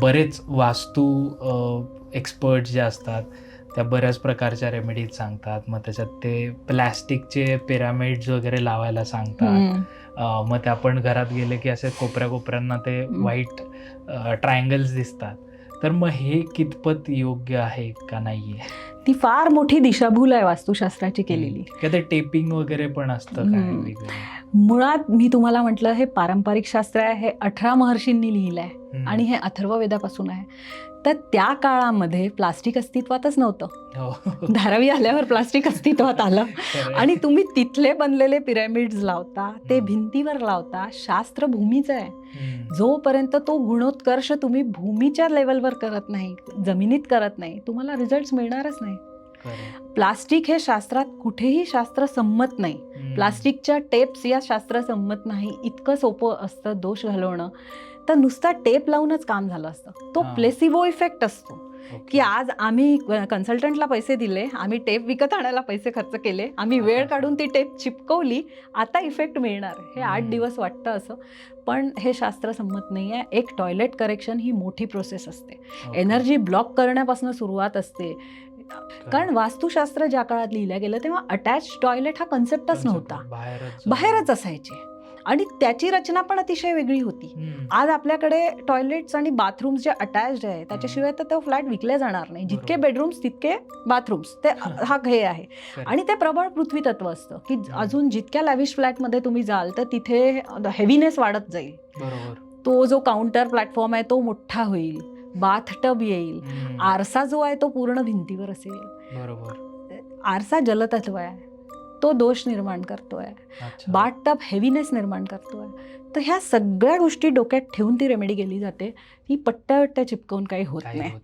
बरेच वास्तू एक्सपर्ट जे असतात, त्या बऱ्याच प्रकारच्या रेमेडीज सांगतात. मग त्याच्यात ते प्लास्टिकचे पिरॅमिड्स वगैरे लावायला सांगतात. हं. मग ते आपण घरात गेले की असे कोपऱ्या-कोपऱ्यांना ते हं. व्हाईट ट्रायंगल्स दिसतात. तर मग हे कितपत योग्य आहे का नाहीये? ती फार मोठी दिशाभूल आहे वास्तुशास्त्राची केलेली. किंवा ते टेपिंग वगैरे पण असतं काय हं. वेगवेगळं? मुळात मी तुम्हाला म्हटलं हे पारंपरिक शास्त्र आहे, हे 18 महर्षींनी लिहिलं आहे हं. आणि हे अथर्ववेदापासून आहे. तर त्या काळामध्ये प्लास्टिक अस्तित्वातच नव्हतं. हो. धारावी आल्यावर प्लास्टिक अस्तित्वात आलं खरं आणि आहे. तुम्ही तिथले बनलेले पिरॅमिड्स लावता, ते हं. भिंतीवर लावता. शास्त्र भूमीचं आहे. हं. जोपर्यंत तो गुणोत्कर्ष तुम्ही भूमीच्या लेवलवर करत नाही, जमिनीत करत नाही, तुम्हाला रिझल्ट्स मिळणारच नाही. खरं आहे. प्लास्टिक हे शास्त्रात कुठेही शास्त्र संमत नाही. प्लास्टिकच्या टेप्स या शास्त्र संमत नाही. इतकं सोपं असतं दोष घालवणं. तर नुसता टेप लावूनच काम झालं असतं. तो हां. प्लेसिबो इफेक्ट असतो, की ओके. आज आम्ही कन्सल्टंटला पैसे दिले, आम्ही टेप विकत आणायला पैसे खर्च केले, आम्ही वेळ काढून ती टेप चिपकवली, आता इफेक्ट मिळणार. हे 8 दिवस वाटतं असं, पण हे शास्त्र संमत नाही आहे. एक टॉयलेट करेक्शन ही मोठी प्रोसेस असते. ओके. एनर्जी ब्लॉक करण्यापासून सुरुवात असते. खरं. कारण वास्तुशास्त्र ज्या काळात लिहिलं गेलं तेव्हा अटॅच टॉयलेट हा कन्सेप्टच नव्हता. बाहेरच असायचे आणि त्याची रचना पण अतिशय वेगळी होती. हं. आज आपल्याकडे टॉयलेट्स आणि बाथरूम्स जे अटॅच्ड आहे त्याच्याशिवाय तर तो फ्लॅट विकले जाणार नाही. जितके बरोबर. बेडरूम्स तितके बाथरूम्स, ते हा हे आहे. खरं. आणि ते प्रबळ पृथ्वी तत्व असतं, की हं. अजून जितक्या लॅविश फ्लॅटमध्ये तुम्ही जाल तर तिथे हेवीनेस वाढत जाईल. बरोबर. तो जो काउंटर प्लॅटफॉर्म आहे तो मोठा होईल, बाथटब येईल, हं. आरसा जो आहे तो पूर्ण भिंतीवर असेल. बरोबर. आरसा जलतत्व आहे, तो दोष निर्माण करतोय. अच्छा. बाथटब हेवीनेस निर्माण करतोय. तर ह्या सगळ्या गोष्टी डोक्यात ठेवून ती रेमेडी केली जाते. ती पट्ट्या चिपकवून काही होत काही नाही. होत